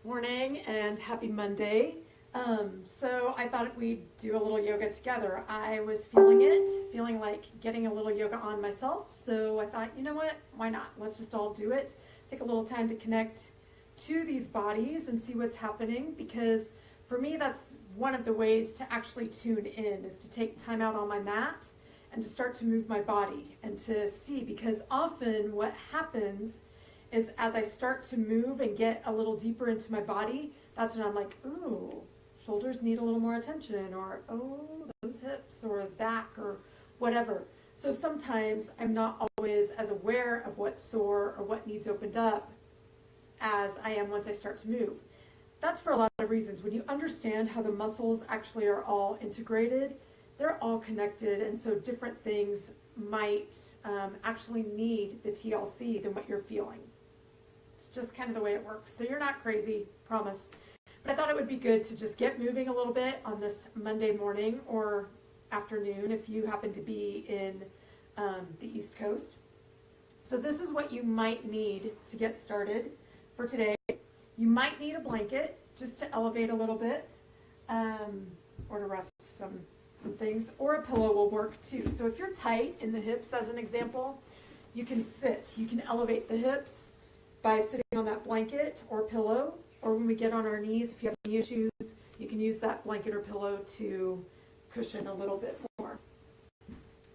Morning and happy Monday. So I thought we'd do a little yoga together. I was feeling like getting a little yoga on myself. So I thought, you know what? Why not? Let's just all do it. Take a little time to connect to these bodies and see what's happening, because for me, that's one of the ways to actually tune in, is to take time out on my mat and to start to move my body and to see, because often what happens is as I start to move and get a little deeper into my body, that's when I'm like, ooh, shoulders need a little more attention, or oh, those hips, or back, or whatever. So sometimes I'm not always as aware of what's sore or what needs opened up as I am once I start to move. That's for a lot of reasons. When you understand how the muscles actually are all integrated, they're all connected, and so different things might actually need the TLC than what you're feeling. It's just kind of the way it works. So you're not crazy, promise. But I thought it would be good to just get moving a little bit on this Monday morning or afternoon if you happen to be in the East Coast. So this is what you might need to get started for today. You might need a blanket just to elevate a little bit, or to rest some things, or a pillow will work too. So if you're tight in the hips, as an example, you can sit. You can elevate the hips by sitting on that blanket or pillow, or when we get on our knees, if you have knee issues, you can use that blanket or pillow to cushion a little bit more.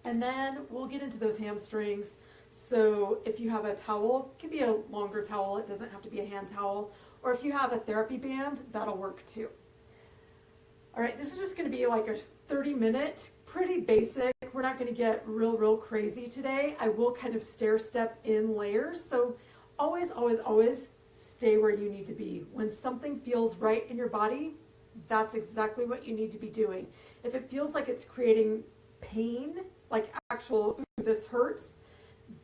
And then we'll get into those hamstrings. So if you have a towel, it can be a longer towel, it doesn't have to be a hand towel, or if you have a therapy band, that'll work too. All right, this is just going to be like a 30-minute, pretty basic. We're not going to get real crazy today. I will kind of stair step in layers. So always stay where you need to be. When something feels right in your body, that's exactly what you need to be doing. If it feels like it's creating pain, like actual, ooh, this hurts,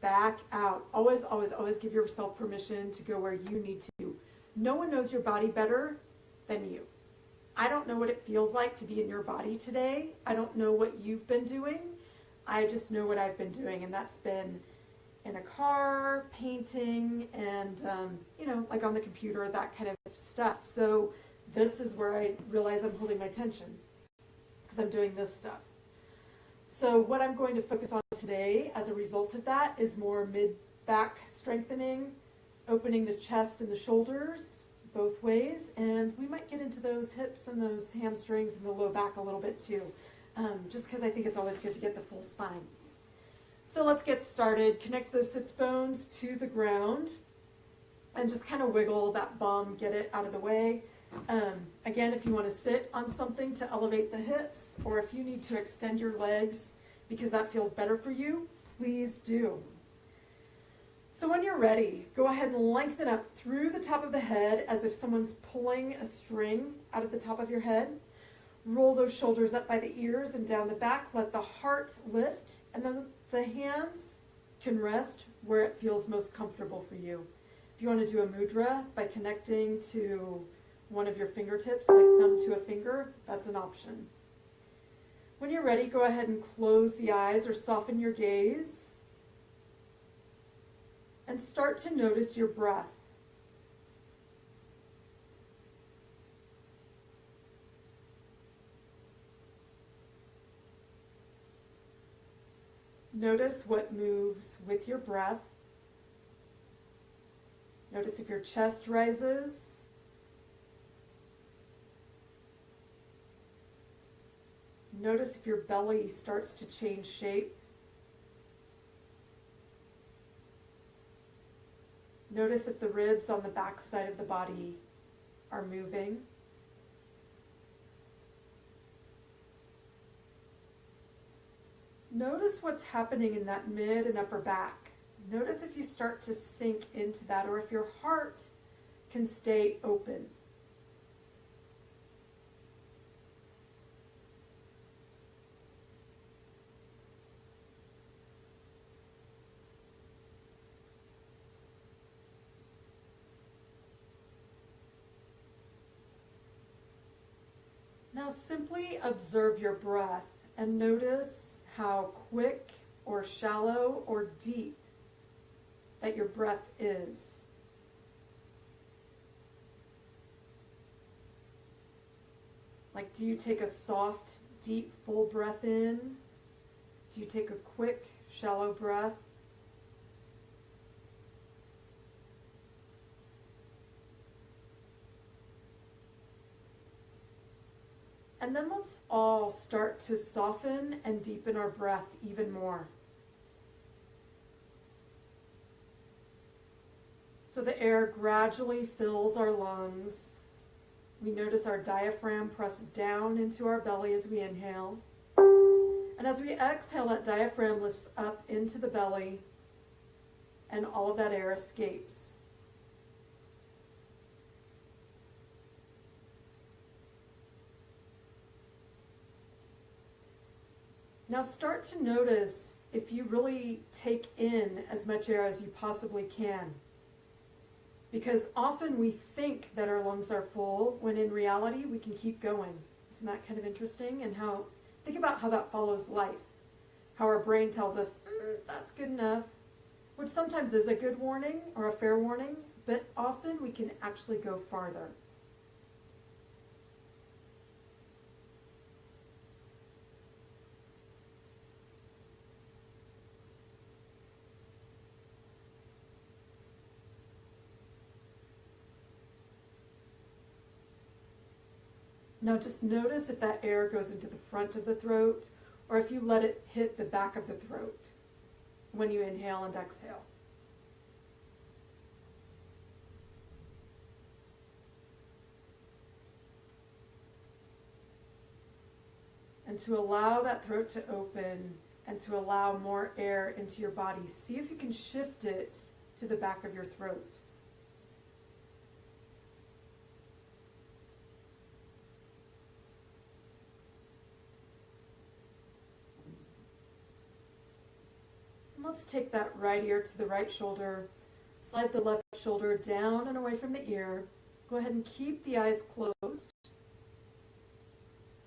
back out. Always give yourself permission to go where you need to. No one knows your body better than you. I don't know what it feels like to be in your body today. I don't know what you've been doing. I just know what I've been doing, and that's been in a car, painting, and like on the computer, that kind of stuff. So this is where I realize I'm holding my tension, because I'm doing this stuff. So what I'm going to focus on today as a result of that is more mid-back strengthening, opening the chest and the shoulders both ways, and we might get into those hips and those hamstrings and the low back a little bit too, just because I think it's always good to get the full spine. So let's get started. Connect those sits bones to the ground and just kind of wiggle that bum, get it out of the way. Again, if you want to sit on something to elevate the hips, or if you need to extend your legs because that feels better for you, please do. So when you're ready, go ahead and lengthen up through the top of the head as if someone's pulling a string out of the top of your head. Roll those shoulders up by the ears and down the back. Let the heart lift, and then the hands can rest where it feels most comfortable for you. If you want to do a mudra by connecting to one of your fingertips, like thumb to a finger, that's an option. When you're ready, go ahead and close the eyes or soften your gaze and start to notice your breath. Notice what moves with your breath. Notice if your chest rises. Notice if your belly starts to change shape. Notice if the ribs on the back side of the body are moving. Notice what's happening in that mid and upper back. Notice if you start to sink into that, or if your heart can stay open. Now simply observe your breath and notice how quick or shallow or deep that your breath is. Like, do you take a soft, deep, full breath in? Do you take a quick, shallow breath? And then let's all start to soften and deepen our breath even more. So the air gradually fills our lungs. We notice our diaphragm press down into our belly as we inhale. And as we exhale, that diaphragm lifts up into the belly, and all of that air escapes. Now start to notice if you really take in as much air as you possibly can. Because often we think that our lungs are full, when in reality we can keep going. Isn't that kind of interesting? And think about how that follows life. How our brain tells us, that's good enough, which sometimes is a good warning or a fair warning, but often we can actually go farther. Now just notice if that air goes into the front of the throat or if you let it hit the back of the throat when you inhale and exhale. And to allow that throat to open and to allow more air into your body, see if you can shift it to the back of your throat. Let's take that right ear to the right shoulder, slide the left shoulder down and away from the ear. Go ahead and keep the eyes closed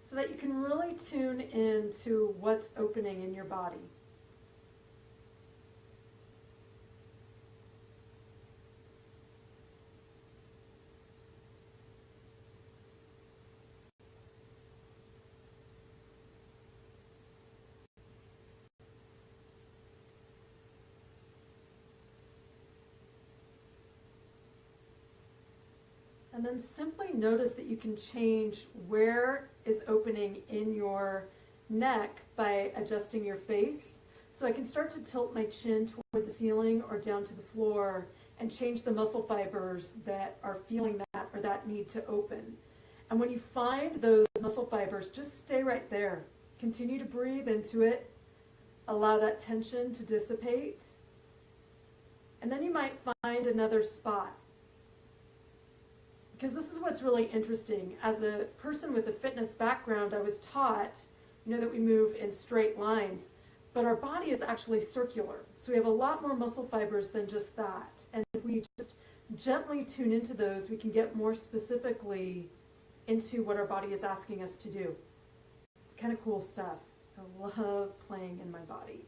so that you can really tune into what's opening in your body. And then simply notice that you can change where is opening in your neck by adjusting your face. So I can start to tilt my chin toward the ceiling or down to the floor and change the muscle fibers that are feeling that or that need to open. And when you find those muscle fibers, just stay right there. Continue to breathe into it. Allow that tension to dissipate. And then you might find another spot. Because this is what's really interesting. As a person with a fitness background, I was taught, that we move in straight lines, but our body is actually circular. So we have a lot more muscle fibers than just that. And if we just gently tune into those, we can get more specifically into what our body is asking us to do. It's kind of cool stuff. I love playing in my body.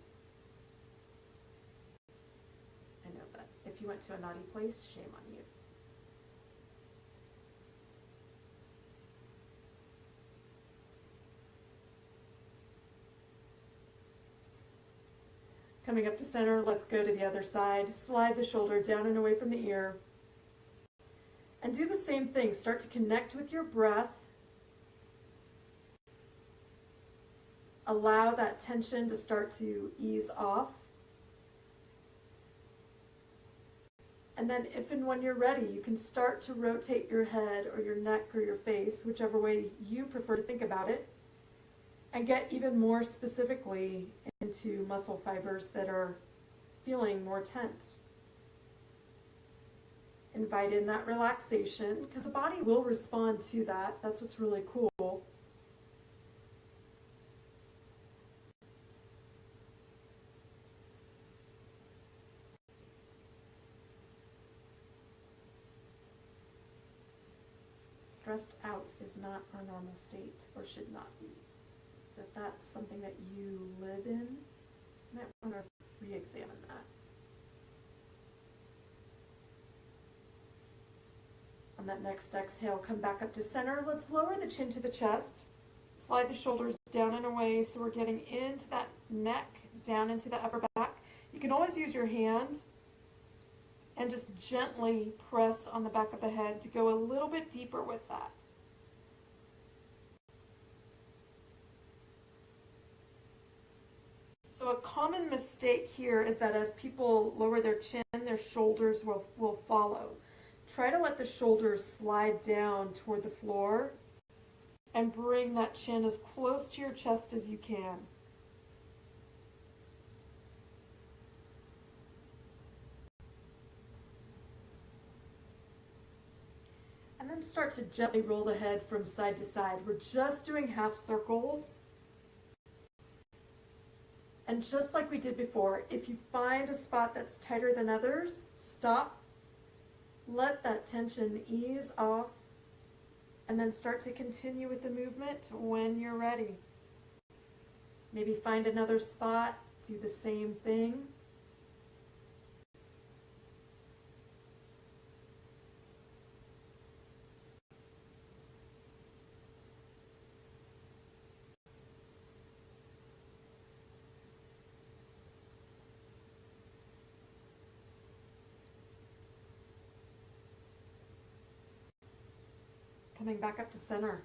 I know that if you went to a naughty place, shame on you. Coming up to center, let's go to the other side. Slide the shoulder down and away from the ear. And do the same thing. Start to connect with your breath. Allow that tension to start to ease off. And then if and when you're ready, you can start to rotate your head or your neck or your face, whichever way you prefer to think about it, and get even more specifically into muscle fibers that are feeling more tense. Invite in that relaxation, because the body will respond to that. That's what's really cool. Stressed out is not our normal state, or should not be. So if that's something that you live in, you might want to re-examine that. On that next exhale, come back up to center. Let's lower the chin to the chest. Slide the shoulders down and away so we're getting into that neck, down into the upper back. You can always use your hand and just gently press on the back of the head to go a little bit deeper with that. So a common mistake here is that as people lower their chin, their shoulders will follow. Try to let the shoulders slide down toward the floor and bring that chin as close to your chest as you can. And then start to gently roll the head from side to side. We're just doing half circles. And just like we did before, if you find a spot that's tighter than others, stop, let that tension ease off, and then start to continue with the movement when you're ready. Maybe find another spot, do the same thing. Coming back up to center.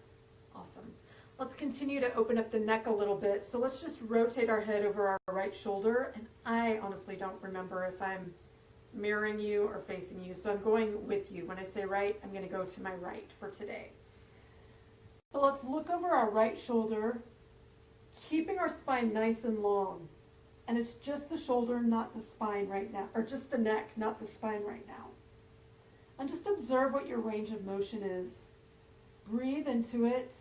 Awesome. Let's continue to open up the neck a little bit. So let's just rotate our head over our right shoulder. And I honestly don't remember if I'm mirroring you or facing you. So I'm going with you. When I say right, I'm going to go to my right for today. So let's look over our right shoulder, keeping our spine nice and long. And it's just the shoulder, not the spine right now. Or just the neck, not the spine right now. And just observe what your range of motion is. Breathe into it.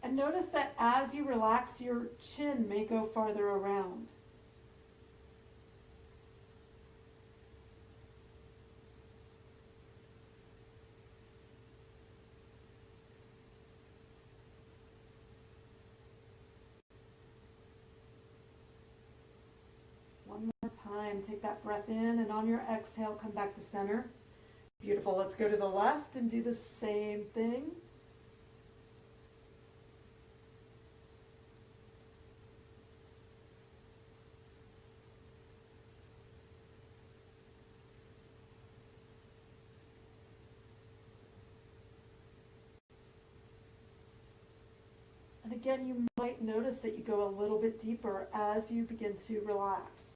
And notice that as you relax, your chin may go farther around. One more time, take that breath in, and on your exhale, come back to center. Beautiful. Let's go to the left and do the same thing. And again, you might notice that you go a little bit deeper as you begin to relax.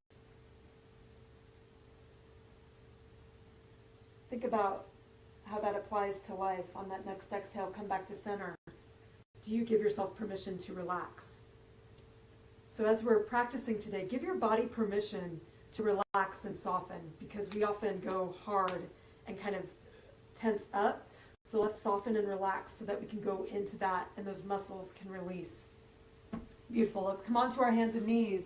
Think about how that applies to life. On that next exhale, come back to center. Do you give yourself permission to relax? So as we're practicing today, give your body permission to relax and soften, because we often go hard and kind of tense up. So let's soften and relax so that we can go into that and those muscles can release. Beautiful. Let's come onto our hands and knees.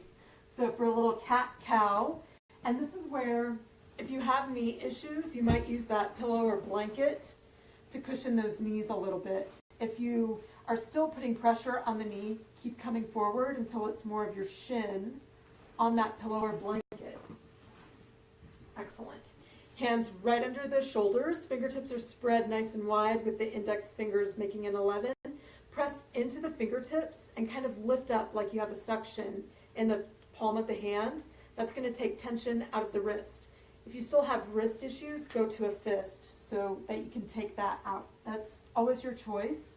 So for a little cat-cow, and this is where if you have knee issues, you might use that pillow or blanket to cushion those knees a little bit. If you are still putting pressure on the knee, keep coming forward until it's more of your shin on that pillow or blanket. Excellent. Hands right under the shoulders. Fingertips are spread nice and wide with the index fingers making an 11. Press into the fingertips and kind of lift up like you have a suction in the palm of the hand. That's going to take tension out of the wrist. If you still have wrist issues, go to a fist so that you can take that out. That's always your choice.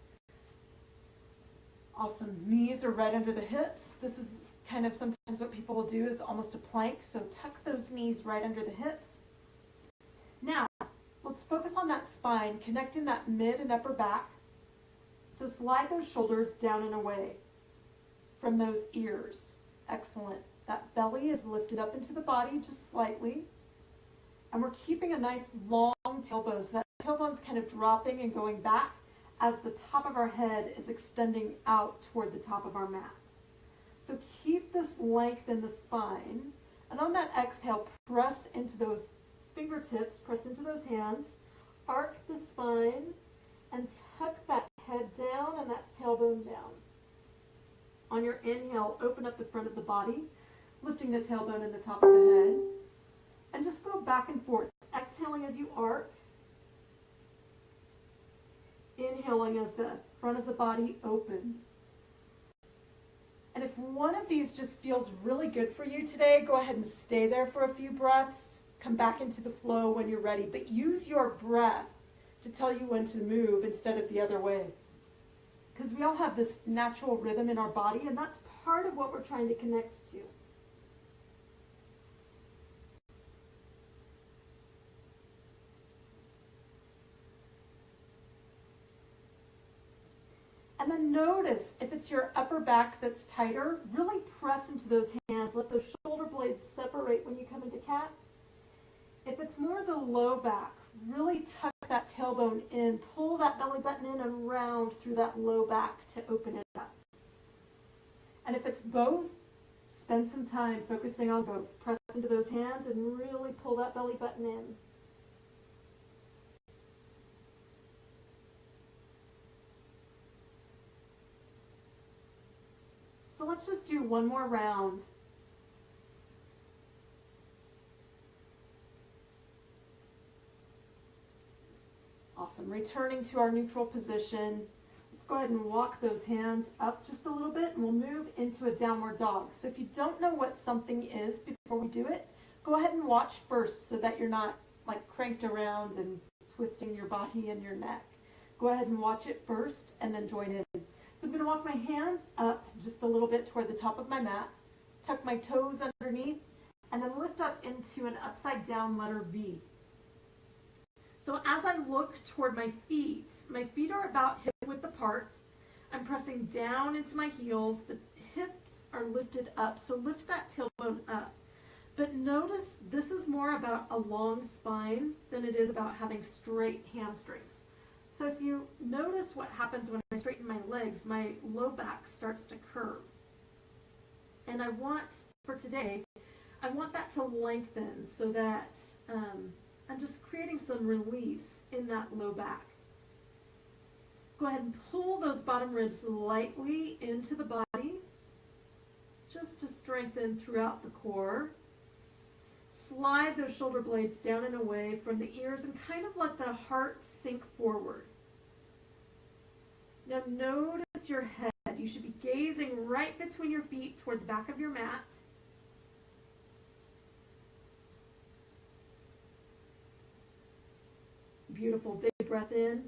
Awesome. Knees are right under the hips. This is kind of sometimes what people will do is almost a plank. So tuck those knees right under the hips. Now, let's focus on that spine, connecting that mid and upper back. So slide those shoulders down and away from those ears. Excellent. That belly is lifted up into the body just slightly. And we're keeping a nice long tailbone. So that tailbone's kind of dropping and going back as the top of our head is extending out toward the top of our mat. So keep this length in the spine. And on that exhale, press into those fingertips, press into those hands, arc the spine, and tuck that head down and that tailbone down. On your inhale, open up the front of the body, lifting the tailbone and the top of the head. And just go back and forth exhaling as you arc, inhaling as the front of the body opens. And if one of these just feels really good for you today, go ahead and stay there for a few breaths. Come back into the flow when you're ready, but use your breath to tell you when to move instead of the other way. Because we all have this natural rhythm in our body, and that's part of what we're trying to connect to. And then notice if it's your upper back that's tighter, really press into those hands. Let those shoulder blades separate when you come into cat. If it's more the low back, really tuck that tailbone in, pull that belly button in and round through that low back to open it up. And if it's both, spend some time focusing on both. Press into those hands and really pull that belly button in. So let's just do one more round. Awesome. Returning to our neutral position. Let's go ahead and walk those hands up just a little bit and we'll move into a downward dog. So if you don't know what something is before we do it, go ahead and watch first so that you're not like cranked around and twisting your body and your neck. Go ahead and watch it first and then join in. So I'm going to walk my hands up just a little bit toward the top of my mat, tuck my toes underneath, and then lift up into an upside down letter V. So as I look toward my feet are about hip width apart. I'm pressing down into my heels. The hips are lifted up, so lift that tailbone up. But notice this is more about a long spine than it is about having straight hamstrings. So if you notice what happens when I straighten my legs, my low back starts to curve. And I want, for today, I want that to lengthen so that I'm just creating some release in that low back. Go ahead and pull those bottom ribs lightly into the body, just to strengthen throughout the core. Slide those shoulder blades down and away from the ears and kind of let the heart sink forward. Now notice your head. You should be gazing right between your feet toward the back of your mat. Beautiful. Big breath in.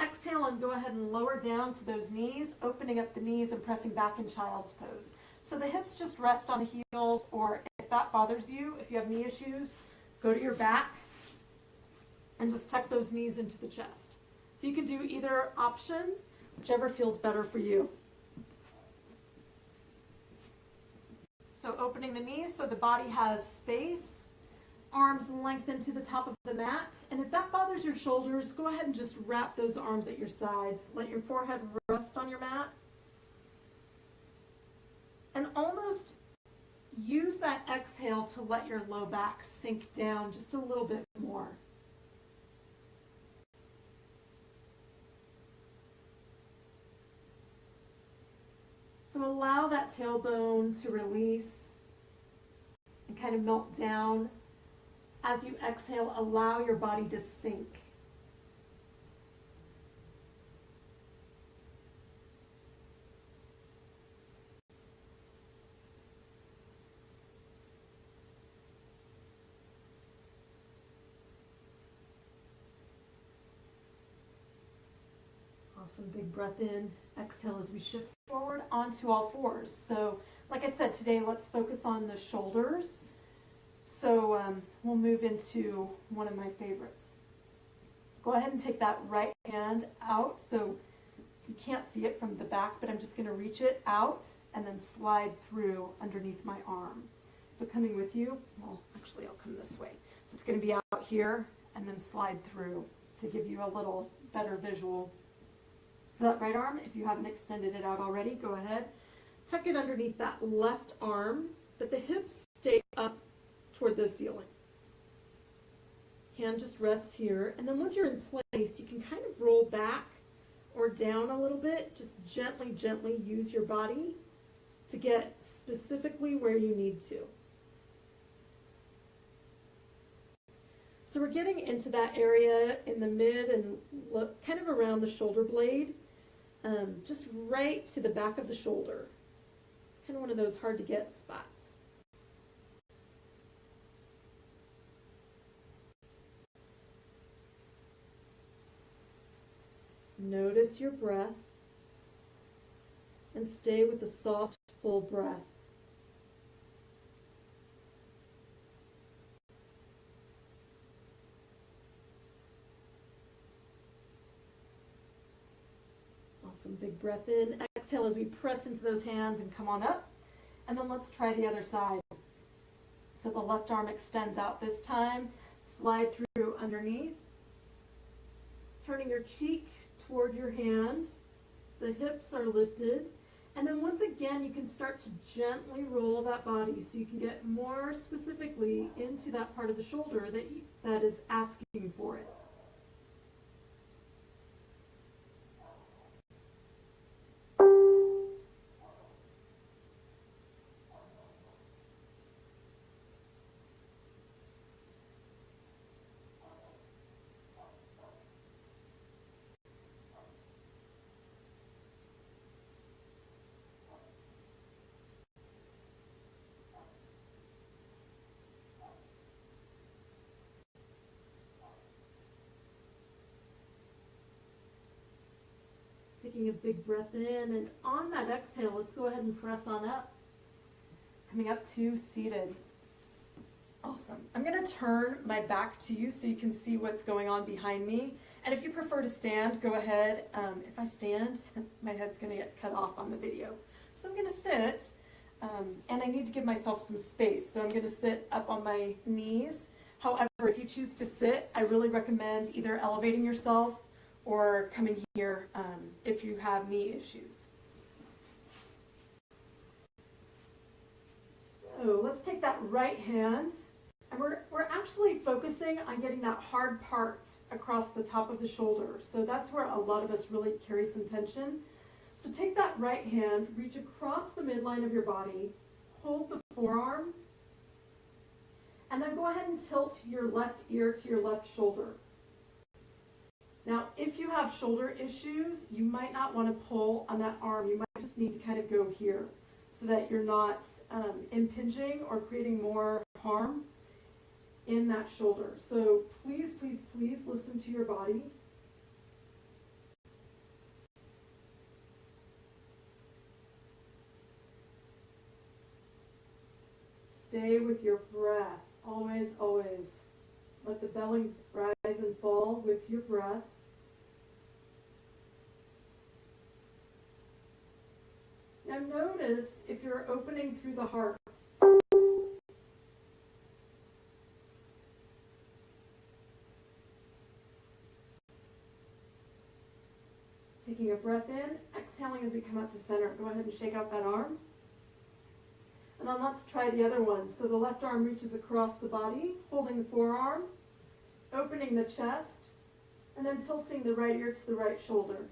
Exhale and go ahead and lower down to those knees, opening up the knees and pressing back in child's pose. So the hips just rest on the heels, or if that bothers you, if you have knee issues, go to your back and just tuck those knees into the chest. So you can do either option, whichever feels better for you. So opening the knees so the body has space. Arms lengthen to the top of the mat. And if that bothers your shoulders, go ahead and just wrap those arms at your sides. Let your forehead rest on your mat. And almost use that exhale to let your low back sink down just a little bit more. So allow that tailbone to release and kind of melt down. As you exhale, allow your body to sink. Awesome. Big breath in. Exhale as we shift forward onto all fours. So, like I said, today let's focus on the shoulders. So we'll move into one of my favorites. Go ahead and take that right hand out. So you can't see it from the back, but I'm just going to reach it out and then slide through underneath my arm. So coming with you, well, actually I'll come this way. So it's going to be out here and then slide through to give you a little better visual. So that right arm, if you haven't extended it out already, go ahead. Tuck it underneath that left arm, but the hips stay up toward the ceiling. Hand just rests here, and then once you're in place, you can kind of roll back or down a little bit. Just gently, gently use your body to get specifically where you need to. So we're getting into that area in the mid and kind of around the shoulder blade, just right to the back of the shoulder. Kind of one of those hard to get spots. Notice your breath and stay with the soft, full breath. Awesome, big breath in. Exhale as we press into those hands and come on up. And then let's try the other side. So the left arm extends out this time. Slide through underneath. Turning your cheek toward your hand. The hips are lifted. And then once again, you can start to gently roll that body so you can get more specifically into that part of the shoulder that is asking for it. Taking a big breath in, and on that exhale, let's go ahead and press on up. Coming up to seated. Awesome. I'm going to turn my back to you so you can see what's going on behind me. And if you prefer to stand, go ahead. If I stand, my head's going to get cut off on the video. So I'm going to sit, and I need to give myself some space. So I'm going to sit up on my knees. However, if you choose to sit, I really recommend either elevating yourself or coming here if you have knee issues. So let's take that right hand, and we're actually focusing on getting that hard part across the top of the shoulder. So that's where a lot of us really carry some tension. So take that right hand, reach across the midline of your body, hold the forearm, and then go ahead and tilt your left ear to your left shoulder. Now, if you have shoulder issues, you might not want to pull on that arm. You might just need to kind of go here so that you're not impinging or creating more harm in that shoulder. So please, please, please listen to your body. Stay with your breath. Always, always. Let the belly rise and fall with your breath. Now notice if you're opening through the heart. Taking a breath in, exhaling as we come up to center. Go ahead and shake out that arm. And then let's try the other one. So the left arm reaches across the body, holding the forearm, opening the chest, and then tilting the right ear to the right shoulder.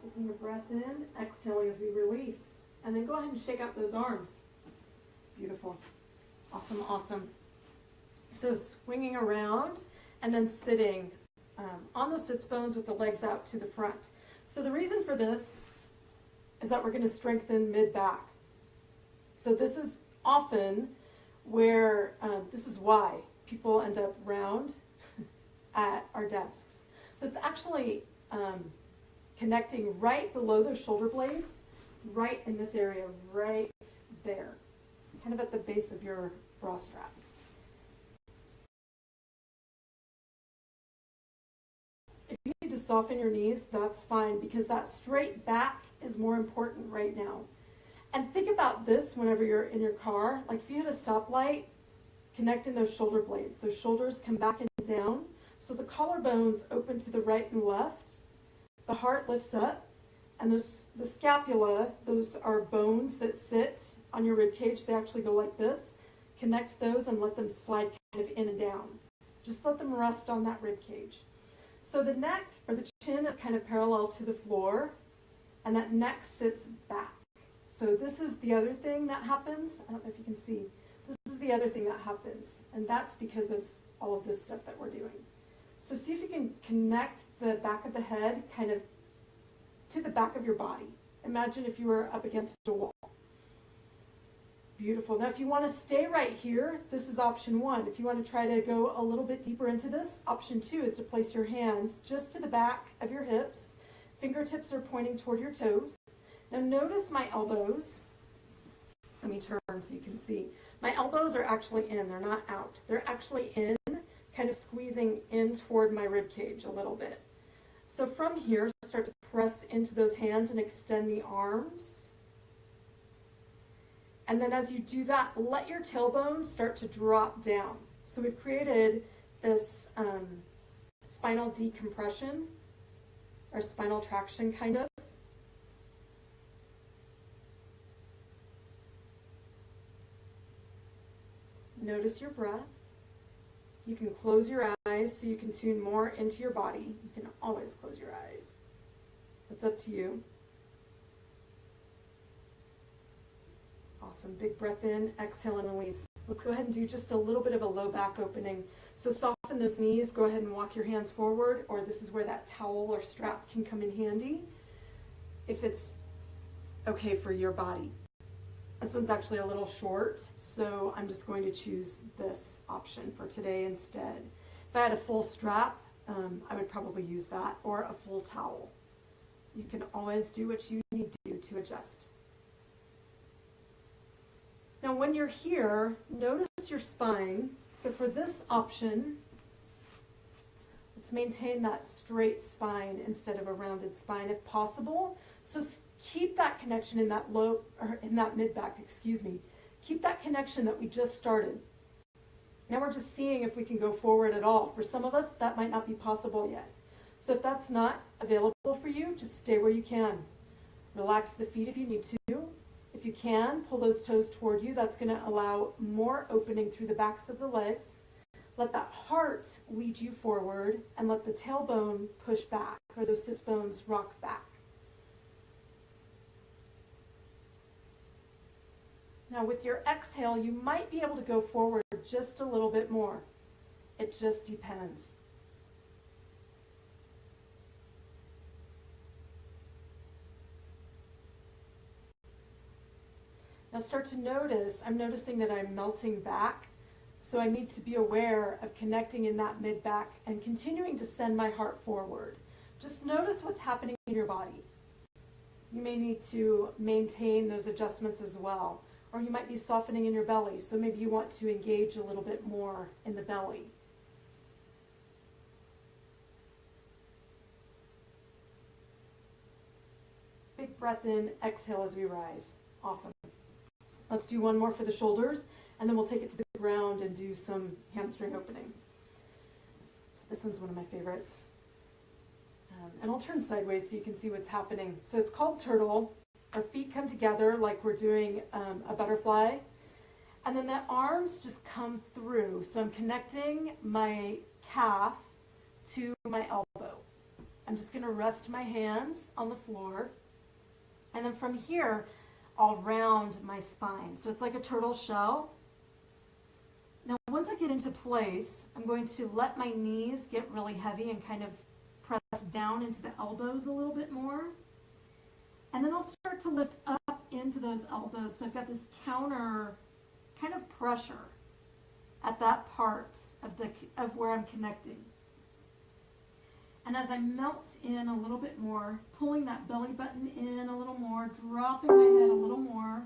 Taking a breath in, exhaling as we release. And then go ahead and shake out those arms. Beautiful. Awesome, awesome. So swinging around and then sitting on those sits bones with the legs out to the front. So the reason for this is that we're going to strengthen mid-back. So this is often where, this is why people end up round at our desks. So it's actually connecting right below those shoulder blades, right in this area, right there, kind of at the base of your bra strap. soften your knees, that's fine, because that straight back is more important right now. And think about this whenever you're in your car. Like if you hit a stoplight, connecting those shoulder blades. Those shoulders come back and down. So the collarbones open to the right and left. The heart lifts up. And the scapula, those are bones that sit on your rib cage. They actually go like this. Connect those and let them slide kind of in and down. Just let them rest on that rib cage. So the neck or the chin is kind of parallel to the floor, and that neck sits back. So this is the other thing that happens. I don't know if you can see. This is the other thing that happens, and that's because of all of this stuff that we're doing. So see if you can connect the back of the head kind of to the back of your body. Imagine if you were up against a wall. Beautiful. Now if you want to stay right here, this is option 1. If you want to try to go a little bit deeper into this, option 2 is to place your hands just to the back of your hips. Fingertips are pointing toward your toes. Now notice my elbows. Let me turn so you can see. My elbows are actually in, they're not out. They're actually in, kind of squeezing in toward my rib cage a little bit. So from here, start to press into those hands and extend the arms. And then as you do that, let your tailbone start to drop down. So we've created this spinal decompression, or spinal traction kind of. Notice your breath. You can close your eyes so you can tune more into your body. You can always close your eyes. It's up to you. Awesome. Big breath in, exhale and release. Let's go ahead and do just a little bit of a low back opening. So soften those knees. Go ahead and walk your hands forward, or this is where that towel or strap can come in handy if it's okay for your body. This one's actually a little short, so I'm just going to choose this option for today instead. If I had a full strap, I would probably use that, or a full towel. You can always do what you need to do to adjust. Now when you're here, notice your spine. So for this option, let's maintain that straight spine instead of a rounded spine if possible. So keep that connection in that low, or in that mid back, excuse me. Keep that connection that we just started. Now we're just seeing if we can go forward at all. For some of us, that might not be possible yet. So if that's not available for you, just stay where you can. Relax the feet if you need to. If you can, pull those toes toward you. That's going to allow more opening through the backs of the legs. Let that heart lead you forward, and let the tailbone push back, or those sits bones rock back. Now with your exhale, you might be able to go forward just a little bit more. It just depends. Now start to notice, I'm noticing that I'm melting back, so I need to be aware of connecting in that mid-back and continuing to send my heart forward. Just notice what's happening in your body. You may need to maintain those adjustments as well, or you might be softening in your belly, so maybe you want to engage a little bit more in the belly. Big breath in, exhale as we rise. Awesome. Let's do one more for the shoulders, and then we'll take it to the ground and do some hamstring opening. So this one's one of my favorites. And I'll turn sideways so you can see what's happening. So it's called turtle. Our feet come together like we're doing a butterfly. And then the arms just come through. So I'm connecting my calf to my elbow. I'm just going to rest my hands on the floor. And then from here, I'll round my spine. So it's like a turtle shell. Now once I get into place, I'm going to let my knees get really heavy and kind of press down into the elbows a little bit more. And then I'll start to lift up into those elbows. So I've got this counter kind of pressure at that part of where I'm connecting. And as I melt in a little bit more, pulling that belly button in a little more, dropping my head a little more,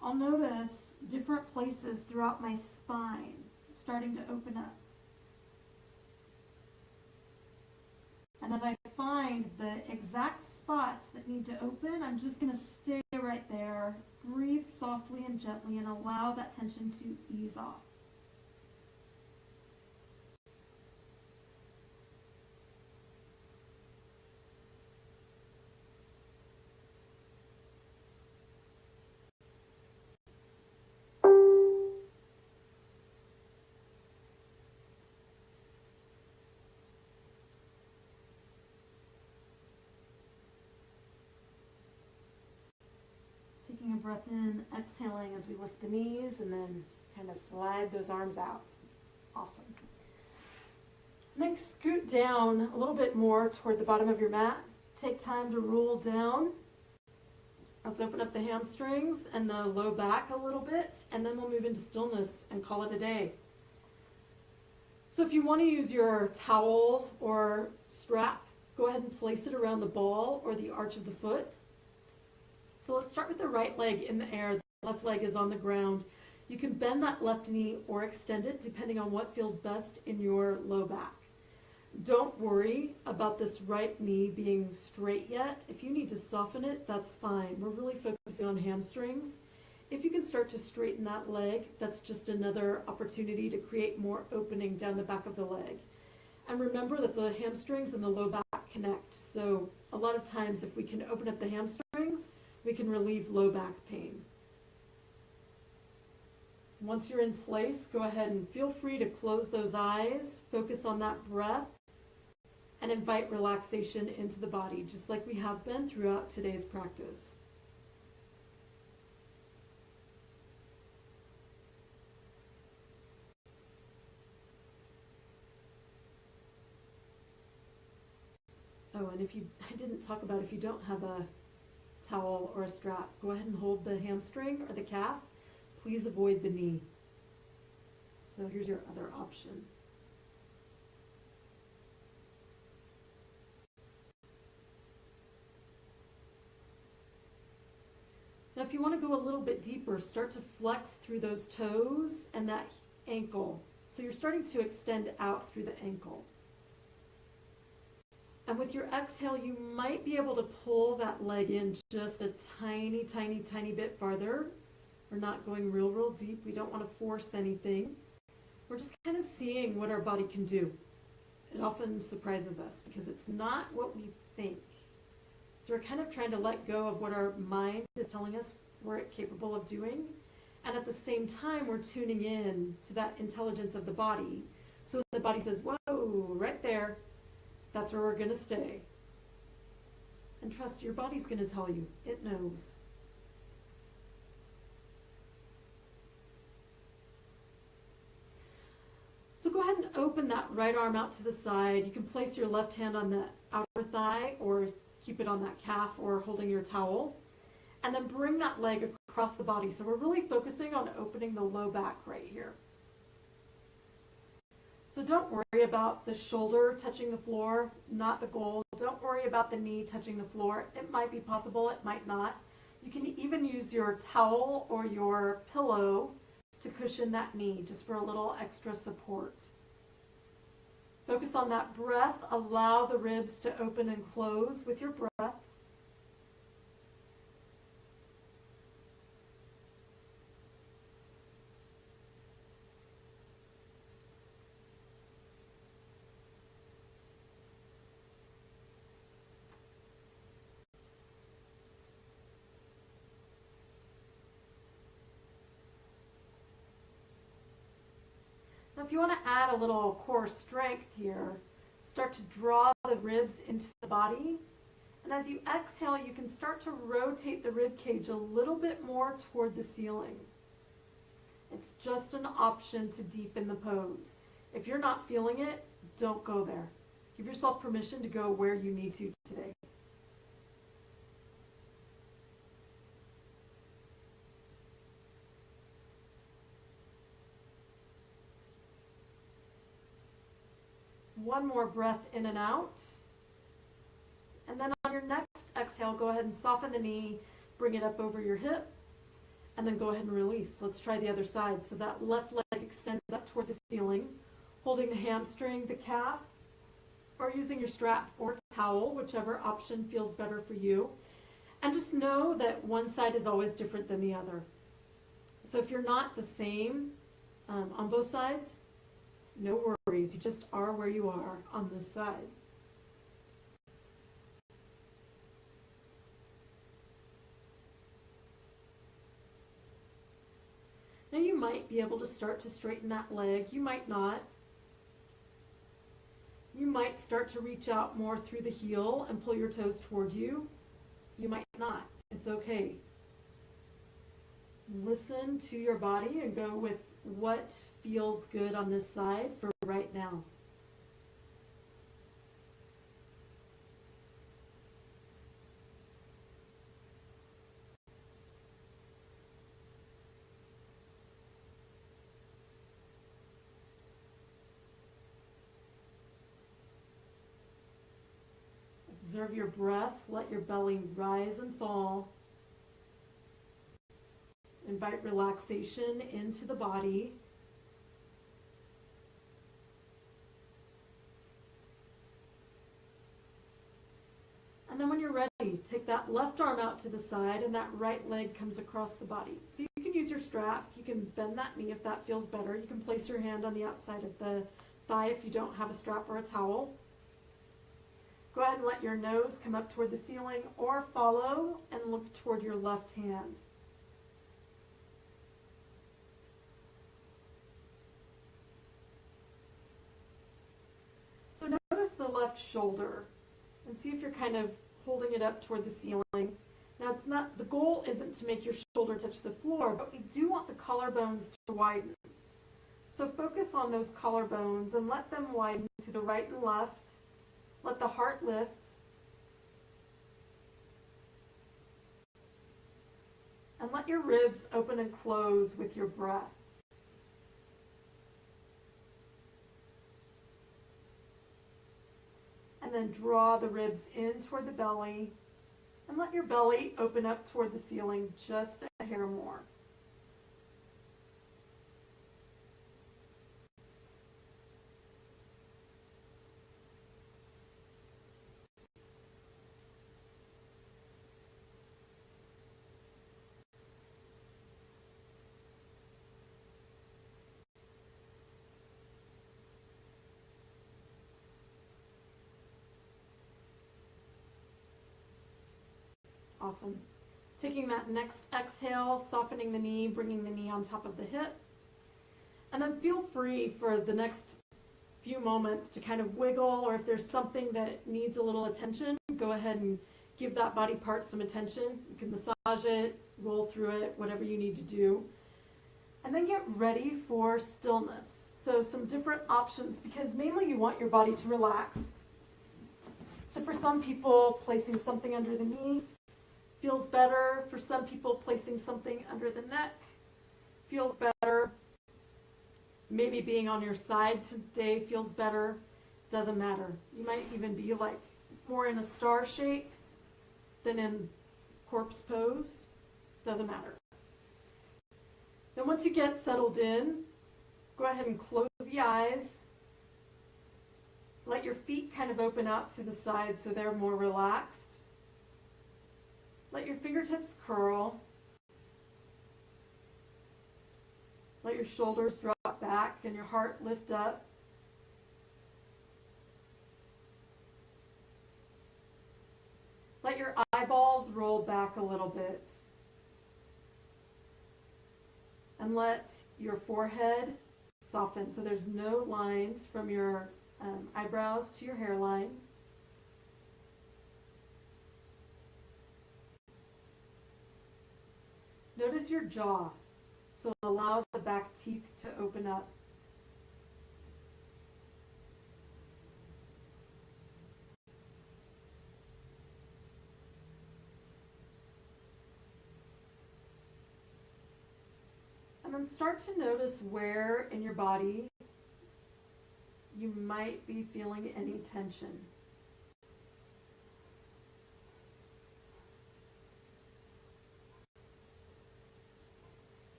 I'll notice different places throughout my spine starting to open up. And as I find the exact spots that need to open, I'm just going to stay right there, breathe softly and gently, and allow that tension to ease off. Taking a breath in, exhaling as we lift the knees, and then kind of slide those arms out. Awesome. Then scoot down a little bit more toward the bottom of your mat. Take time to roll down. Let's open up the hamstrings and the low back a little bit, and then we'll move into stillness and call it a day. So if you want to use your towel or strap, go ahead and place it around the ball or the arch of the foot. So let's start with the right leg in the air. The left leg is on the ground. You can bend that left knee or extend it depending on what feels best in your low back. Don't worry about this right knee being straight yet. If you need to soften it, that's fine. We're really focusing on hamstrings. If you can start to straighten that leg, that's just another opportunity to create more opening down the back of the leg. And remember that the hamstrings and the low back connect. So a lot of times if we can open up the hamstrings, we can relieve low back pain. Once you're in place, go ahead and feel free to close those eyes, focus on that breath, and invite relaxation into the body, just like we have been throughout today's practice. Oh, and I didn't talk about if you don't have a towel or a strap, go ahead and hold the hamstring or the calf. Please avoid the knee. So here's your other option. Now if you want to go a little bit deeper, start to flex through those toes and that ankle. So you're starting to extend out through the ankle. And with your exhale, you might be able to pull that leg in just a tiny, tiny, tiny bit farther. We're not going real deep. We don't want to force anything. We're just kind of seeing what our body can do. It often surprises us because it's not what we think. So we're kind of trying to let go of what our mind is telling us we're capable of doing. And at the same time, we're tuning in to that intelligence of the body. So the body says, whoa, right there. That's where we're going to stay. And trust your body's going to tell you. It knows. So go ahead and open that right arm out to the side. You can place your left hand on the outer thigh or keep it on that calf or holding your towel. And then bring that leg across the body. So we're really focusing on opening the low back right here. So don't worry about the shoulder touching the floor, not the goal. Don't worry about the knee touching the floor. It might be possible, it might not. You can even use your towel or your pillow to cushion that knee, just for a little extra support. Focus on that breath. Allow the ribs to open and close with your breath. Now, if you want to add a little core strength here, start to draw the ribs into the body. And as you exhale, you can start to rotate the rib cage a little bit more toward the ceiling. It's just an option to deepen the pose. If you're not feeling it, don't go there. Give yourself permission to go where you need to today. One more breath in and out. And then on your next exhale, go ahead and soften the knee, bring it up over your hip, and then go ahead and release. Let's try the other side. So that left leg extends up toward the ceiling, holding the hamstring, the calf, or using your strap or towel, whichever option feels better for you. And just know that one side is always different than the other. So if you're not the same on both sides, no worries. You just are where you are on this side. Now you might be able to start to straighten that leg. You might not. You might start to reach out more through the heel and pull your toes toward you. You might not. It's okay. Listen to your body and go with what feels good on this side for right now. Observe your breath. Let your belly rise and fall. Invite relaxation into the body. And then when you're ready, take that left arm out to the side and that right leg comes across the body. So you can use your strap. You can bend that knee if that feels better. You can place your hand on the outside of the thigh if you don't have a strap or a towel. Go ahead and let your nose come up toward the ceiling or follow and look toward your left hand. So notice the left shoulder and see if you're kind of holding it up toward the ceiling. Now it's not, the goal isn't to make your shoulder touch the floor, but we do want the collarbones to widen. So focus on those collarbones and let them widen to the right and left. Let the heart lift. And let your ribs open and close with your breath. And then draw the ribs in toward the belly and let your belly open up toward the ceiling just a hair more. Awesome. Taking that next exhale, softening the knee, bringing the knee on top of the hip. And then feel free for the next few moments to kind of wiggle, or if there's something that needs a little attention, go ahead and give that body part some attention. You can massage it, roll through it, whatever you need to do. And then get ready for stillness. So some different options, because mainly you want your body to relax. So for some people, placing something under the knee feels better. For some people, placing something under the neck feels better. Maybe being on your side today feels better. Doesn't matter. You might even be like more in a star shape than in corpse pose. Doesn't matter. Then once you get settled in, go ahead and close the eyes. Let your feet kind of open out to the side so they're more relaxed. Let your fingertips curl. Let your shoulders drop back and your heart lift up. Let your eyeballs roll back a little bit. And let your forehead soften so there's no lines from your eyebrows to your hairline. Notice your jaw, so allow the back teeth to open up. And then start to notice where in your body you might be feeling any tension.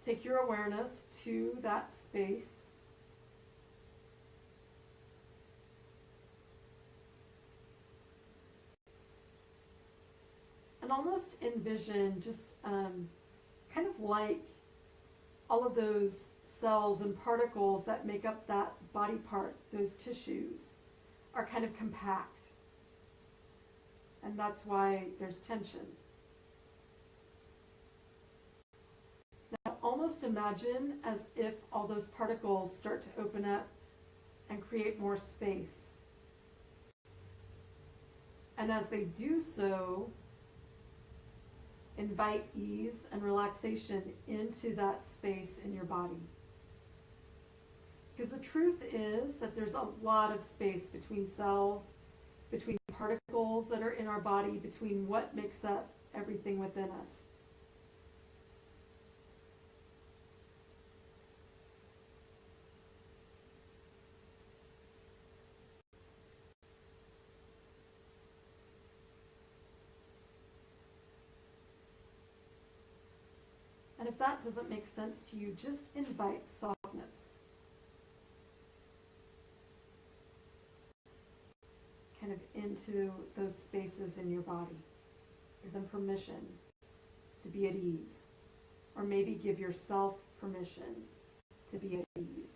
Take your awareness to that space. almost envision just kind of like all of those cells and particles that make up that body part, those tissues, are kind of compact. And that's why there's tension. Now almost imagine as if all those particles start to open up and create more space. And as they do so, invite ease and relaxation into that space in your body. Because the truth is that there's a lot of space between cells, between particles that are in our body, between what makes up everything within us. And if that doesn't make sense to you, just invite softness. Kind of into those spaces in your body. Give them permission to be at ease. Or maybe give yourself permission to be at ease.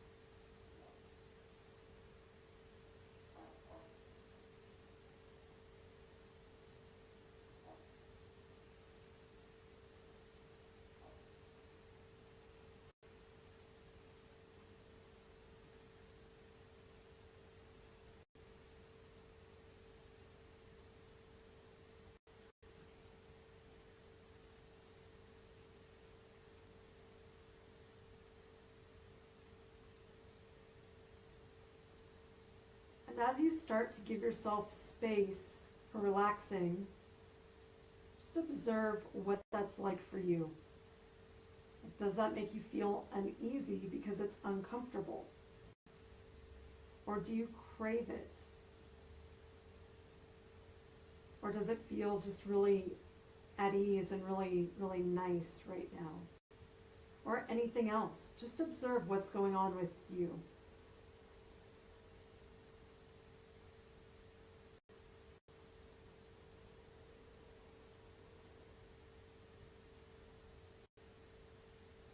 And as you start to give yourself space for relaxing, just observe what that's like for you. Does that make you feel uneasy because it's uncomfortable? Or do you crave it? Or does it feel just really at ease and really, really nice right now? Or anything else? Just observe what's going on with you.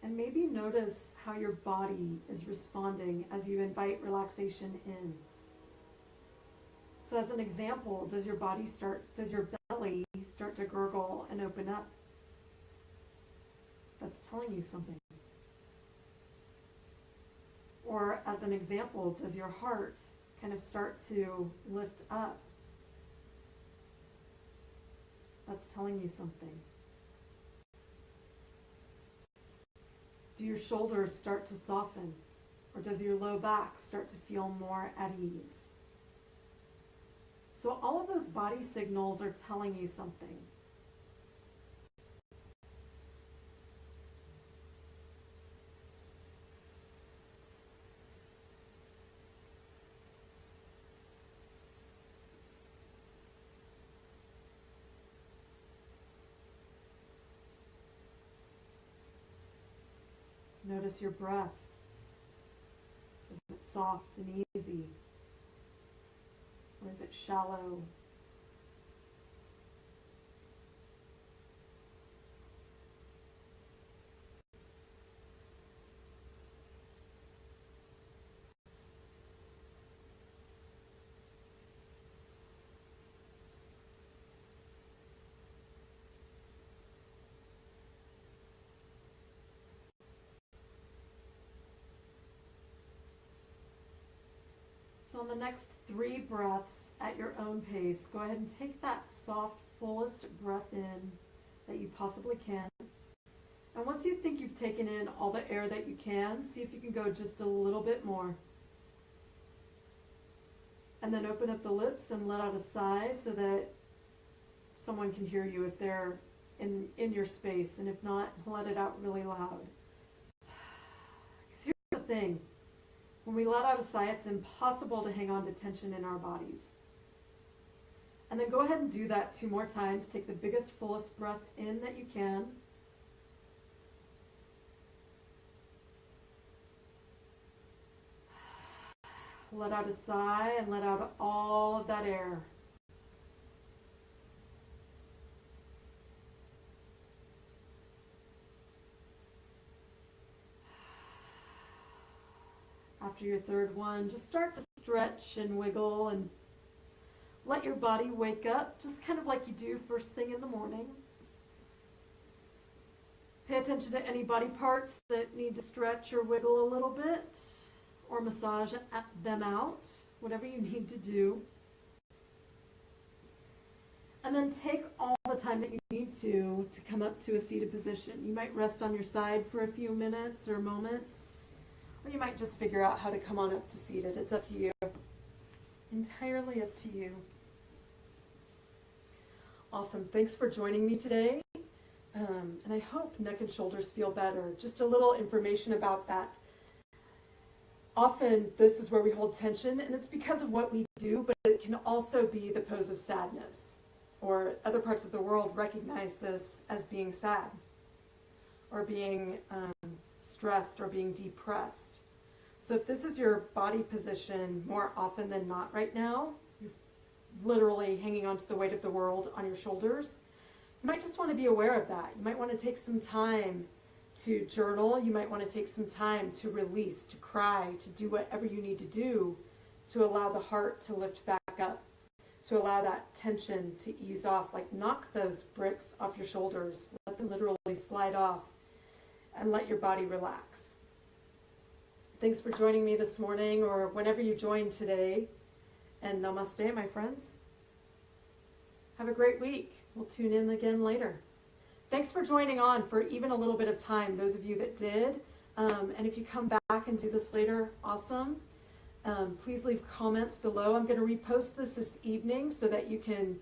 And maybe notice how your body is responding as you invite relaxation in. So as an example, does your belly start to gurgle and open up? That's telling you something. Or as an example, does your heart kind of start to lift up? That's telling you something. Do your shoulders start to soften? Or does your low back start to feel more at ease? So all of those body signals are telling you something. Notice your breath. Is it soft and easy? Or is it shallow? So on the next 3 breaths at your own pace, go ahead and take that soft, fullest breath in that you possibly can. And once you think you've taken in all the air that you can, see if you can go just a little bit more. And then open up the lips and let out a sigh so that someone can hear you if they're in your space. And if not, let it out really loud. Because here's the thing. When we let out a sigh, it's impossible to hang on to tension in our bodies. And then go ahead and do that 2 more times. Take the biggest, fullest breath in that you can. Let out a sigh and let out all of that air. after your third one, just start to stretch and wiggle and let your body wake up, just kind of like you do first thing in the morning. Pay attention to any body parts that need to stretch or wiggle a little bit, or massage them out, whatever you need to do. And then take all the time that you need to come up to a seated position. You might rest on your side for a few minutes or moments, or you might just figure out how to come on up to seated. It's up to you. Entirely up to you. Awesome. Thanks for joining me today. And I hope neck and shoulders feel better. Just a little information about that. Often this is where we hold tension, and it's because of what we do, but it can also be the pose of sadness. Or other parts of the world recognize this as being sad, or being stressed, or being depressed. So if this is your body position more often than not right now, you're literally hanging on to the weight of the world on your shoulders, you might just want to be aware of that. You might want to take some time to journal. You might want to take some time to release, to cry, to do whatever you need to do to allow the heart to lift back up, to allow that tension to ease off. Like, knock those bricks off your shoulders. Let them literally slide off and let your body relax. Thanks for joining me this morning, or whenever you join today. And namaste, my friends. Have a great week. We'll tune in again later. Thanks for joining on for even a little bit of time, those of you that did. And if you come back and do this later, awesome. Please leave comments below. I'm going to repost this evening so that you can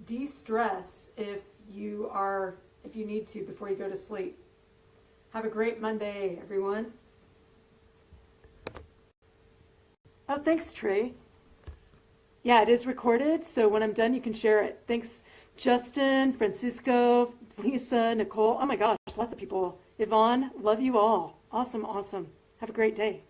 de-stress if you need to before you go to sleep. Have a great Monday, everyone. Oh, thanks, Trey. Yeah, it is recorded, so when I'm done, you can share it. Thanks, Justin, Francisco, Lisa, Nicole. Oh my gosh, lots of people. Yvonne, love you all. Awesome, awesome. Have a great day.